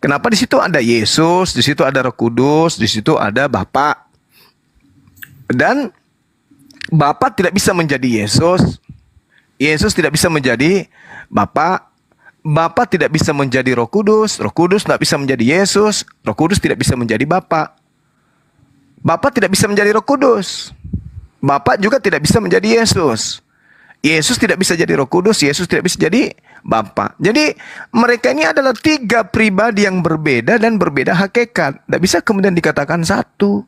Kenapa di situ ada Yesus, di situ ada Roh Kudus, di situ ada Bapa. Dan Bapa tidak bisa menjadi Yesus, Yesus tidak bisa menjadi Bapa, Bapa tidak bisa menjadi Roh Kudus, Roh Kudus tidak bisa menjadi Yesus, Roh Kudus tidak bisa menjadi Bapa. Bapa tidak bisa menjadi Roh Kudus, Bapa juga tidak bisa menjadi Yesus. Yesus tidak bisa jadi Roh Kudus, Yesus tidak bisa jadi Bapa. Jadi mereka ini adalah tiga pribadi yang berbeda dan berbeda hakikat. Tidak bisa kemudian dikatakan satu.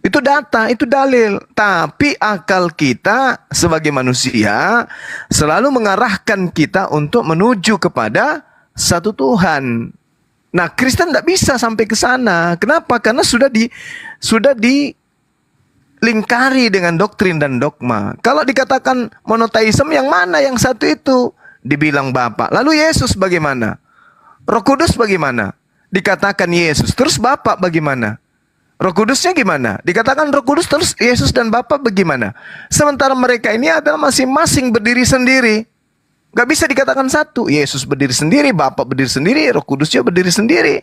Itu data, itu dalil. Tapi akal kita sebagai manusia selalu mengarahkan kita untuk menuju kepada satu Tuhan. Nah, Kristen tidak bisa sampai ke sana. Kenapa? Karena sudah lingkari dengan doktrin dan dogma. Kalau dikatakan monoteisme, yang mana yang satu itu? Dibilang Bapa. Lalu Yesus bagaimana? Roh Kudus bagaimana? Dikatakan Yesus, terus Bapa bagaimana? Roh Kudusnya gimana? Dikatakan Roh Kudus, terus Yesus dan Bapa bagaimana? Sementara mereka ini adalah masing-masing berdiri sendiri. Gak bisa dikatakan satu. Yesus berdiri sendiri, Bapa berdiri sendiri, Roh Kudusnya berdiri sendiri.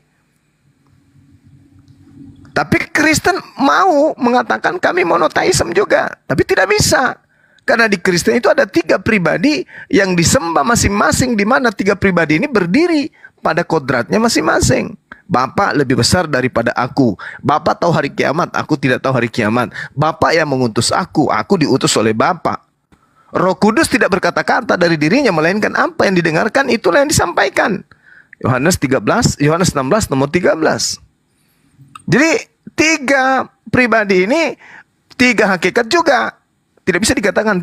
Tapi Kristen mau mengatakan kami monoteisme juga. Tapi tidak bisa. Karena di Kristen itu ada tiga pribadi yang disembah masing-masing, di mana tiga pribadi ini berdiri pada kodratnya masing-masing. Bapa lebih besar daripada aku. Bapa tahu hari kiamat, aku tidak tahu hari kiamat. Bapa yang mengutus aku diutus oleh Bapa. Roh Kudus tidak berkata-kata dari dirinya, melainkan apa yang didengarkan itulah yang disampaikan. Yohanes 16 nomor 13. Jadi tiga pribadi ini tiga hakikat juga. Tidak bisa dikatakan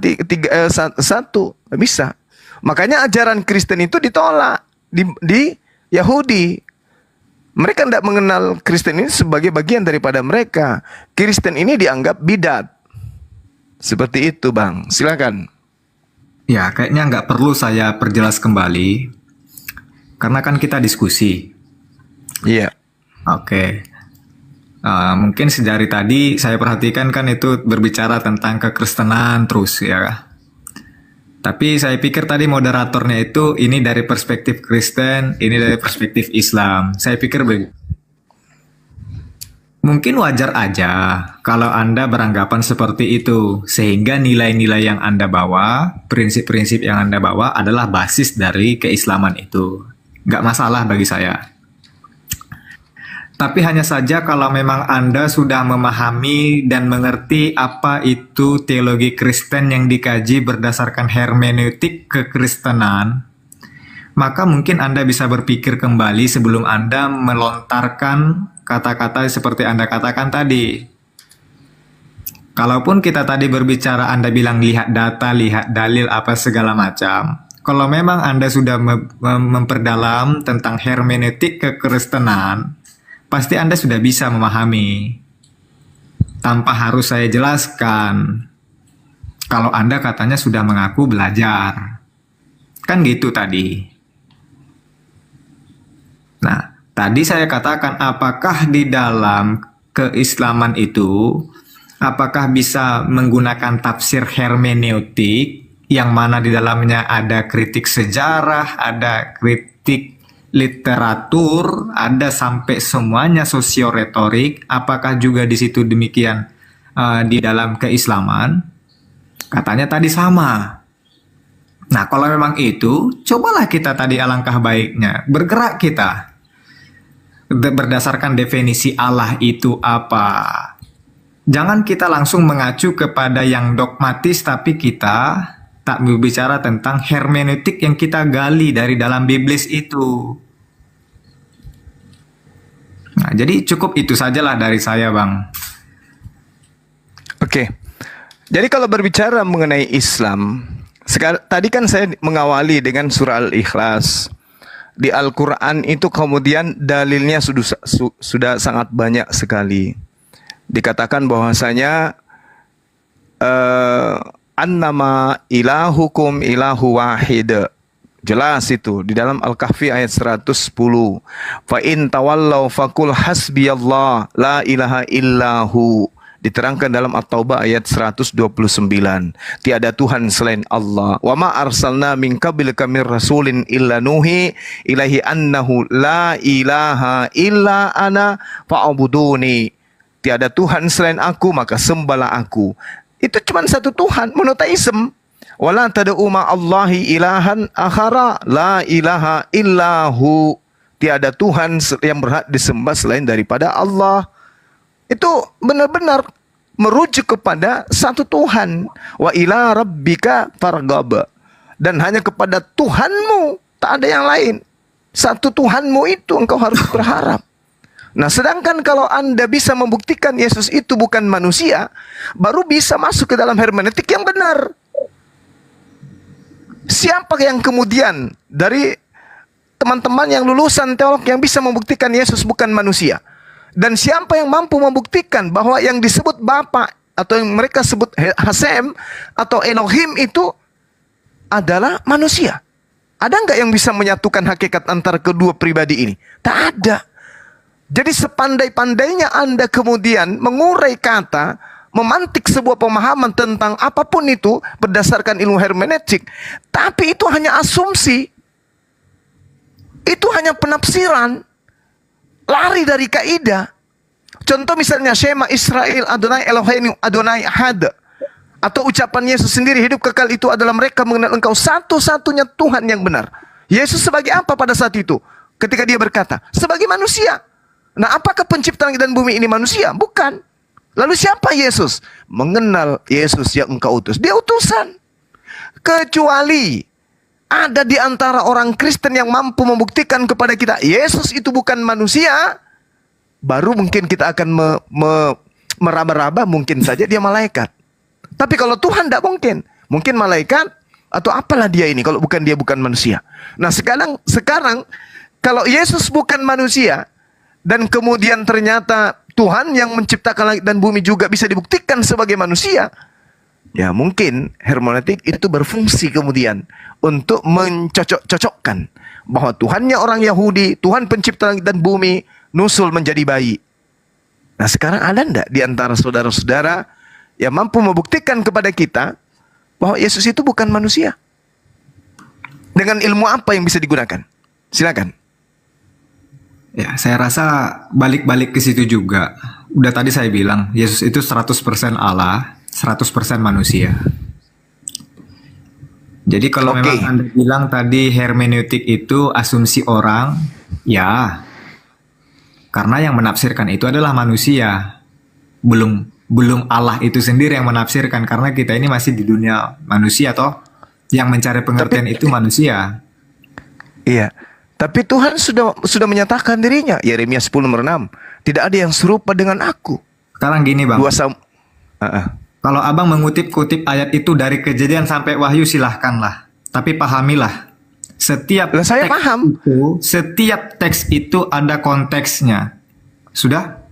satu. Tidak bisa. Makanya ajaran Kristen itu ditolak di Yahudi. Mereka tidak mengenal Kristen ini sebagai bagian daripada mereka. Kristen ini dianggap bidat. Seperti itu, Bang. Silakan. Ya, kayaknya nggak perlu saya perjelas kembali. Karena kan kita diskusi. Iya. Oke. Mungkin dari tadi saya perhatikan kan itu berbicara tentang kekristenan terus ya. Tapi saya pikir tadi moderatornya itu ini dari perspektif Kristen, ini dari perspektif Islam. Saya pikir mungkin wajar aja kalau Anda beranggapan seperti itu. Sehingga nilai-nilai yang Anda bawa, prinsip-prinsip yang Anda bawa adalah basis dari keislaman itu. Nggak masalah bagi saya. Tapi hanya saja kalau memang Anda sudah memahami dan mengerti apa itu teologi Kristen yang dikaji berdasarkan hermeneutik kekristenan, maka mungkin Anda bisa berpikir kembali sebelum Anda melontarkan kata-kata seperti Anda katakan tadi. Kalaupun kita tadi berbicara, Anda bilang lihat data, lihat dalil, apa segala macam. Kalau memang Anda sudah memperdalam tentang hermeneutik kekristenan, pasti Anda sudah bisa memahami tanpa harus saya jelaskan. Kalau Anda katanya sudah mengaku belajar. Kan gitu tadi. Nah, tadi saya katakan apakah di dalam keislaman itu, apakah bisa menggunakan tafsir hermeneutik yang mana di dalamnya ada kritik sejarah, ada kritik literatur, ada sampai semuanya sosio-retorik. Apakah juga di situ demikian di dalam keislaman? Katanya tadi sama. Nah, kalau memang itu, cobalah kita tadi alangkah baiknya bergerak kita berdasarkan definisi Allah itu apa. Jangan kita langsung mengacu kepada yang dogmatis, tapi kita tak berbicara tentang hermeneutik yang kita gali dari dalam Biblis itu. Nah, jadi cukup itu sajalah dari saya, Bang. Oke. Jadi kalau berbicara mengenai Islam, tadi kan saya mengawali dengan surah Al-Ikhlas. Di Al-Quran itu kemudian dalilnya sudah sangat banyak sekali. Dikatakan bahwasanya annama ilahukum ilahu wahid. Jelas itu di dalam Al-Kahfi ayat 110. Fa in tawallau faqul hasbiyallah la ilaha illahu. Diterangkan dalam At-Taubah ayat 129. Tiada Tuhan selain Allah. Wa ma arsalna min qablika mir rasulin illa nuhi ilaihi annahu la ilaha illa ana fa'buduni. Tiada Tuhan selain aku, maka sembahlah aku. Itu cuma satu Tuhan, monoteisme. Wala tad'u ma'allahi ilahan akhara la ilaha illahu. Tiada Tuhan yang berhak disembah selain daripada Allah. Itu benar-benar merujuk kepada satu Tuhan. Wa ila rabbika farghab. Dan hanya kepada Tuhanmu, tak ada yang lain. Satu Tuhanmu itu engkau harus berharap. Nah, sedangkan kalau Anda bisa membuktikan Yesus itu bukan manusia, baru bisa masuk ke dalam hermeneutik yang benar. Siapa yang kemudian dari teman-teman yang lulusan teolog yang bisa membuktikan Yesus bukan manusia? Dan siapa yang mampu membuktikan bahwa yang disebut Bapa atau yang mereka sebut Hasem atau Elohim itu adalah manusia? Ada nggak yang bisa menyatukan hakikat antara kedua pribadi ini? Tak ada. Jadi sepandai-pandainya Anda kemudian mengurai kata, memantik sebuah pemahaman tentang apapun itu berdasarkan ilmu hermeneutik, tapi itu hanya asumsi. Itu hanya penafsiran. Lari dari kaidah. Contoh misalnya Shema Israel Adonai Eloheinu Adonai Ahad. Atau ucapan Yesus sendiri, hidup kekal itu adalah mereka mengenal engkau satu-satunya Tuhan yang benar. Yesus sebagai apa pada saat itu? Ketika dia berkata, sebagai manusia. Nah, apakah pencipta langit dan bumi ini manusia? Bukan. Lalu siapa Yesus? Mengenal Yesus yang engkau utus. Dia utusan. Kecuali ada di antara orang Kristen yang mampu membuktikan kepada kita Yesus itu bukan manusia, baru mungkin kita akan meraba-raba, mungkin saja dia malaikat. Tapi kalau Tuhan tidak mungkin. Mungkin malaikat atau apalah dia ini kalau bukan dia bukan manusia. Nah, sekarang kalau Yesus bukan manusia dan kemudian ternyata Tuhan yang menciptakan langit dan bumi juga bisa dibuktikan sebagai manusia, ya mungkin hermeneutik itu berfungsi kemudian untuk mencocok-cocokkan bahwa Tuhannya orang Yahudi, Tuhan pencipta langit dan bumi, nusul menjadi bayi. Nah, sekarang ada enggak di antara saudara-saudara yang mampu membuktikan kepada kita bahwa Yesus itu bukan manusia? Dengan ilmu apa yang bisa digunakan? Silakan. Ya, saya rasa balik-balik ke situ juga. Udah tadi saya bilang, Yesus itu 100% Allah, 100% manusia. Jadi kalau memang Anda bilang tadi hermeneutik itu asumsi orang, ya. Karena yang menafsirkan itu adalah manusia. Belum Allah itu sendiri yang menafsirkan, karena kita ini masih di dunia manusia toh. Yang mencari pengertian itu manusia. Iya. Tapi Tuhan sudah menyatakan dirinya. Yeremia 10:6. Tidak ada yang serupa dengan aku. Sekarang gini Bang. Kalau Abang mengutip-kutip ayat itu dari Kejadian sampai Wahyu, silahkanlah. Tapi pahamilah. Setiap teks itu ada konteksnya. Sudah?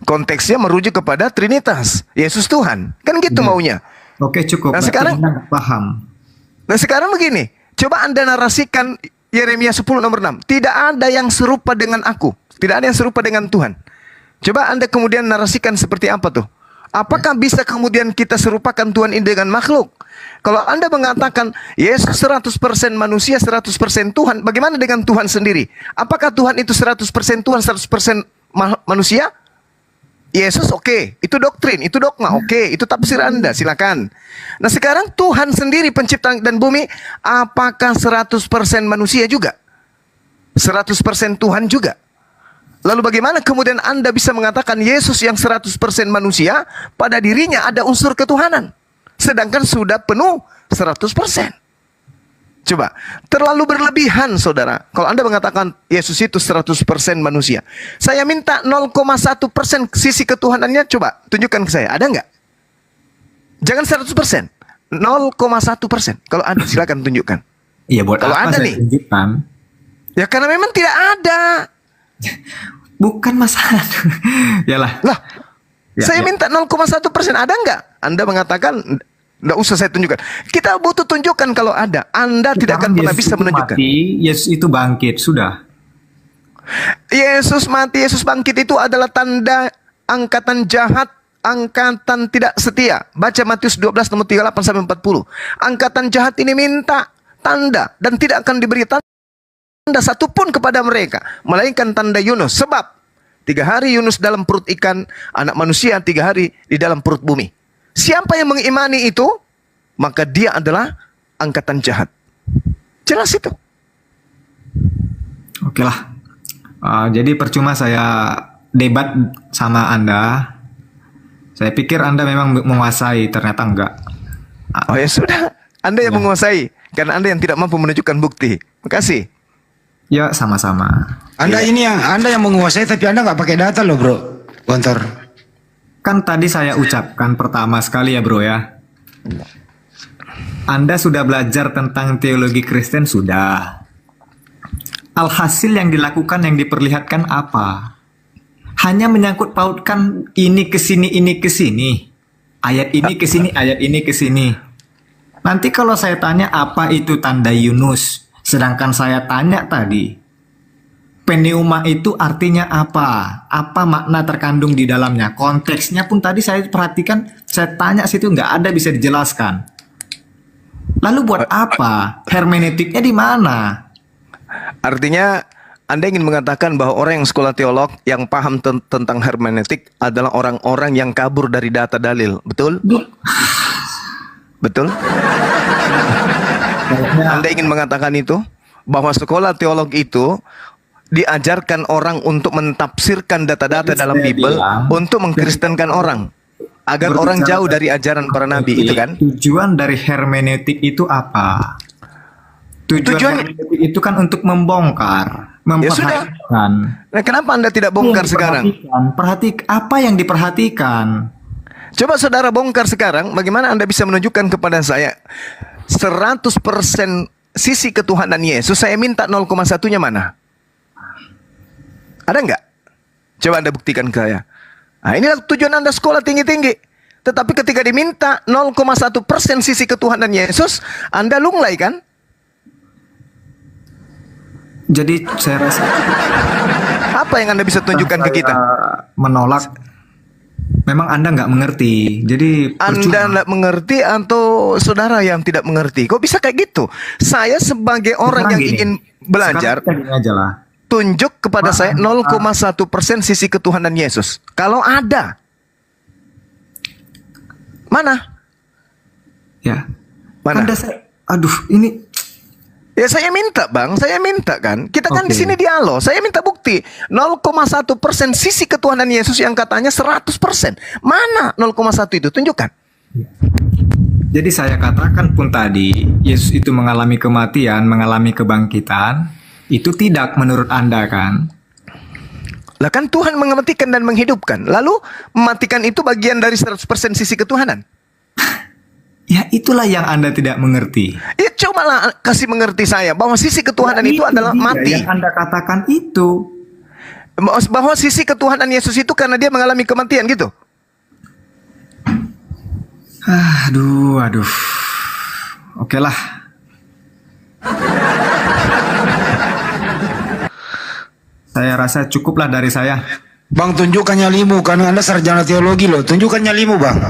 Konteksnya merujuk kepada Trinitas. Yesus Tuhan. Kan gitu maunya. Oke, cukup. Nah, sekarang paham. Nah, sekarang begini. Coba Anda narasikan Yeremia 10:6. Tidak ada yang serupa dengan aku. Tidak ada yang serupa dengan Tuhan. Coba Anda kemudian narasikan seperti apa tuh? Apakah bisa kemudian kita serupakan Tuhan ini dengan makhluk? Kalau Anda mengatakan Yesus 100% manusia, 100% Tuhan, bagaimana dengan Tuhan sendiri? Apakah Tuhan itu 100% Tuhan, 100% manusia? Yesus oke, itu doktrin, itu dogma, oke, itu tafsir Anda, silakan. Nah, sekarang Tuhan sendiri pencipta langit dan bumi, apakah 100% manusia juga? 100% Tuhan juga? Lalu bagaimana kemudian Anda bisa mengatakan Yesus yang 100% manusia, pada dirinya ada unsur ketuhanan, sedangkan sudah penuh 100%? Coba, terlalu berlebihan saudara. Kalau Anda mengatakan Yesus itu 100% manusia, saya minta 0,1% sisi ketuhanannya, coba tunjukkan ke saya. Ada nggak? Jangan 100%, 0,1%. Kalau ada silakan tunjukkan. Iya, buat kalau apa ada saya nih tunjukkan? Ya karena memang tidak ada. Bukan masalah. Yalah. Lah, saya minta 0,1%. Ada nggak? Anda mengatakan nggak usah saya tunjukkan. Kita butuh tunjukkan kalau ada. Anda tidak akan pernah bisa menunjukkan. Yesus itu bangkit, sudah. Yesus mati, Yesus bangkit itu adalah tanda angkatan jahat angkatan tidak setia. Baca Matius 12 nomor 38 sampai 40. Angkatan jahat ini minta tanda dan tidak akan diberi tanda satupun kepada mereka, melainkan tanda Yunus. Sebab 3 hari Yunus dalam perut ikan, anak manusia 3 hari di dalam perut bumi. Siapa yang mengimani itu, maka dia adalah angkatan jahat. Jelas itu. Oke lah. Jadi percuma saya debat sama Anda. Saya pikir Anda memang menguasai, ternyata enggak. Oh ya sudah, Anda yang menguasai, karena Anda yang tidak mampu menunjukkan bukti. Makasih. Ya, sama-sama. Anda ini Anda yang menguasai, tapi Anda nggak pakai data loh, bro. Gontor. Kan tadi saya ucapkan pertama sekali ya bro ya. Anda sudah belajar tentang teologi Kristen, sudah. Alhasil yang dilakukan, yang diperlihatkan apa? Hanya menyangkut pautkan ini ke sini, ini ke sini. Ayat ini ke sini, ayat ini ke sini. Nanti kalau saya tanya apa itu tanda Yunus, sedangkan saya tanya tadi, pneuma itu artinya apa? Apa makna terkandung di dalamnya? Konteksnya pun tadi saya perhatikan, saya tanya situ nggak ada bisa dijelaskan. Lalu buat apa? Hermeneutiknya di mana? Artinya Anda ingin mengatakan bahwa orang yang sekolah teolog yang paham tentang hermeneutik adalah orang-orang yang kabur dari data dalil, betul? Betul? Anda ingin mengatakan itu? Bahwa sekolah teolog itu diajarkan orang untuk mentafsirkan data-data dalam Bible untuk mengkristenkan orang agar orang jauh dari ajaran para nabi, itu kan? Tujuan dari hermeneutik itu apa? Tujuan hermeneutik itu kan untuk membongkar, memperhatikan. Nah, kenapa Anda tidak bongkar sekarang? Perhatikan apa yang diperhatikan. Coba saudara bongkar sekarang, bagaimana Anda bisa menunjukkan kepada saya 100% sisi ketuhanan Yesus, saya minta 0,1-nya mana? Ada nggak? Coba Anda buktikan ke saya. Nah, inilah tujuan Anda sekolah tinggi-tinggi. Tetapi ketika diminta 0,1% sisi ketuhanan Yesus, Anda lunglai kan? Jadi saya rasa apa yang Anda bisa tunjukkan ke kita? Menolak. Memang Anda nggak mengerti. Jadi Anda nggak mengerti atau saudara yang tidak mengerti? Kok bisa kayak gitu? Saya sebagai orang yang ingin belajar, aja lah. Tunjuk kepada saya 0,1% sisi ketuhanan Yesus. Kalau ada, mana? Ya. Mana? Aduh, ini. Ya saya minta bang, saya minta kan. Kita kan di sini dialog. Saya minta bukti 0,1% sisi ketuhanan Yesus yang katanya 100%. Mana 0,1 itu? Tunjukkan. Jadi saya katakan pun tadi, Yesus itu mengalami kematian, mengalami kebangkitan. Itu tidak menurut Anda kan? Lah kan Tuhan mematikan dan menghidupkan. Lalu mematikan itu bagian dari 100% sisi ketuhanan. Ya itulah yang Anda tidak mengerti. Ya cobalah kasih mengerti saya bahwa sisi ketuhanan itu adalah mati. Yang Anda katakan itu. Bahwa sisi ketuhanan Yesus itu karena dia mengalami kematian gitu. Aduh. Oke lah. Saya rasa cukuplah dari saya. Bang, tunjukkan nyalimu, karena Anda sarjana teologi loh. Tunjukkan nyalimu, Bang.